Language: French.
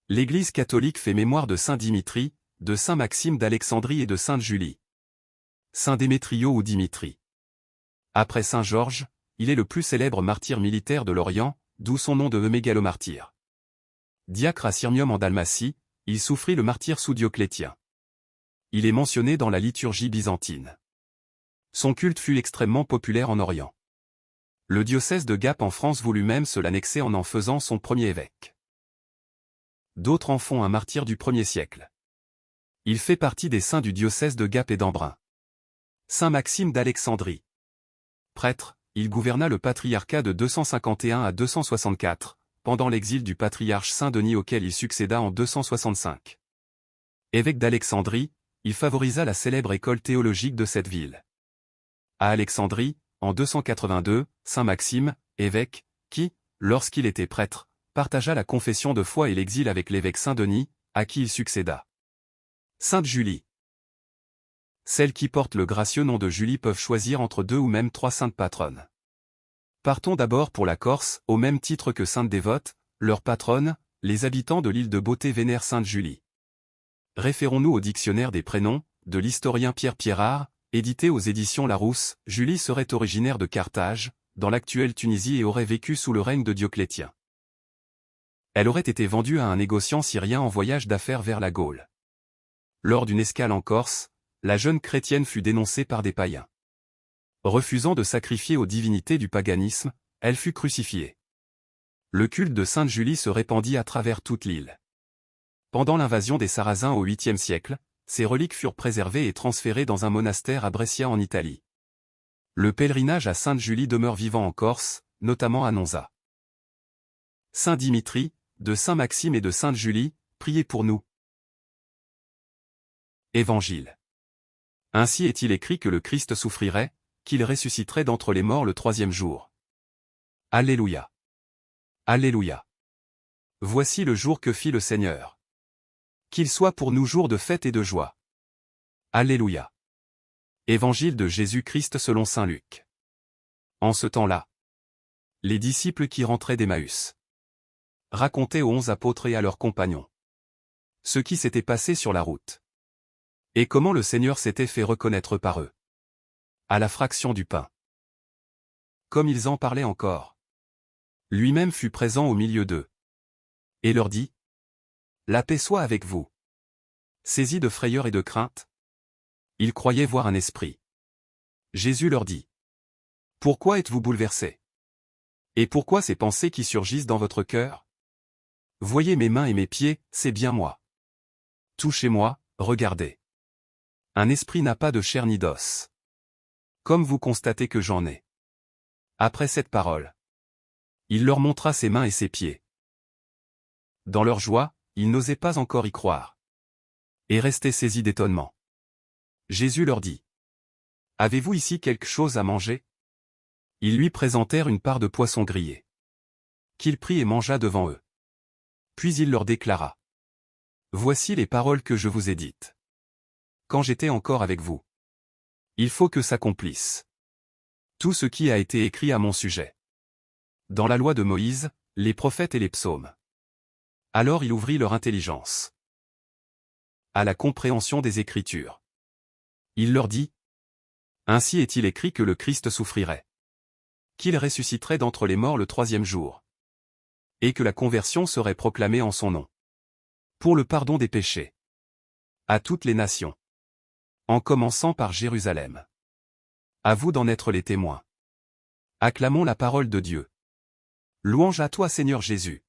L'Église catholique fait mémoire de saint Dimitri, de saint Maxime d'Alexandrie et de sainte Julie. Saint Démétrio ou Dimitri. Après saint Georges, il est le plus célèbre martyr militaire de l'Orient, d'où son nom de mégalomartyr. Diacre à Sirmium en Dalmatie, il souffrit le martyre sous Dioclétien. Il est mentionné dans la liturgie byzantine. Son culte fut extrêmement populaire en Orient. Le diocèse de Gap en France voulut même se l'annexer en faisant son premier évêque. D'autres en font un martyr du 1er siècle. Il fait partie des saints du diocèse de Gap et d'Embrun. Saint Maxime d'Alexandrie. Prêtre, il gouverna le patriarcat de 251 à 264, pendant l'exil du patriarche Saint Denis auquel il succéda en 265. Évêque d'Alexandrie, il favorisa la célèbre école théologique de cette ville. À Alexandrie, en 282, Saint Maxime, évêque, qui, lorsqu'il était prêtre, partagea la confession de foi et l'exil avec l'évêque Saint Denis, à qui il succéda. Sainte Julie. Celles qui portent le gracieux nom de Julie peuvent choisir entre 2 ou même 3 saintes patronnes. Partons d'abord pour la Corse, au même titre que sainte dévote, leur patronne, les habitants de l'île de Beauté vénèrent sainte Julie. Référons-nous au dictionnaire des prénoms, de l'historien Pierre Pierrard, édité aux éditions Larousse. Julie serait originaire de Carthage, dans l'actuelle Tunisie et aurait vécu sous le règne de Dioclétien. Elle aurait été vendue à un négociant syrien en voyage d'affaires vers la Gaule. Lors d'une escale en Corse, la jeune chrétienne fut dénoncée par des païens. Refusant de sacrifier aux divinités du paganisme, elle fut crucifiée. Le culte de sainte Julie se répandit à travers toute l'île. Pendant l'invasion des Sarrasins au 8e siècle, ses reliques furent préservées et transférées dans un monastère à Brescia en Italie. Le pèlerinage à sainte Julie demeure vivant en Corse, notamment à Nonza. Saint Dimitri, de saint Maxime et de sainte Julie, priez pour nous. Évangile. Ainsi est-il écrit que le Christ souffrirait, qu'il ressusciterait d'entre les morts le 3e jour. Alléluia. Alléluia. Voici le jour que fit le Seigneur. Qu'il soit pour nous jour de fête et de joie. Alléluia. Évangile de Jésus-Christ selon saint Luc. En ce temps-là, les disciples qui rentraient d'Emmaüs racontaient aux 11 apôtres et à leurs compagnons ce qui s'était passé sur la route, et comment le Seigneur s'était fait reconnaître par eux, à la fraction du pain. Comme ils en parlaient encore, lui-même fut présent au milieu d'eux, et leur dit : La paix soit avec vous. Saisis de frayeur et de crainte, ils croyaient voir un esprit. Jésus leur dit : Pourquoi êtes-vous bouleversés ? Et pourquoi ces pensées qui surgissent dans votre cœur ? Voyez mes mains et mes pieds, c'est bien moi. Touchez-moi, regardez. Un esprit n'a pas de chair ni d'os. Comme vous constatez que j'en ai. Après cette parole, il leur montra ses mains et ses pieds. Dans leur joie, ils n'osaient pas encore y croire. Et restaient saisis d'étonnement. Jésus leur dit : Avez-vous ici quelque chose à manger ? Ils lui présentèrent une part de poisson grillé, qu'il prit et mangea devant eux. Puis il leur déclara : Voici les paroles que je vous ai dites quand j'étais encore avec vous. Il faut que s'accomplisse tout ce qui a été écrit à mon sujet dans la loi de Moïse, les prophètes et les psaumes. Alors il ouvrit leur intelligence à la compréhension des Écritures. Il leur dit : Ainsi est-il écrit que le Christ souffrirait, qu'il ressusciterait d'entre les morts le 3e jour, et que la conversion serait proclamée en son nom, pour le pardon des péchés, à toutes les nations, en commençant par Jérusalem. À vous d'en être les témoins. Acclamons la parole de Dieu. Louange à toi Seigneur Jésus.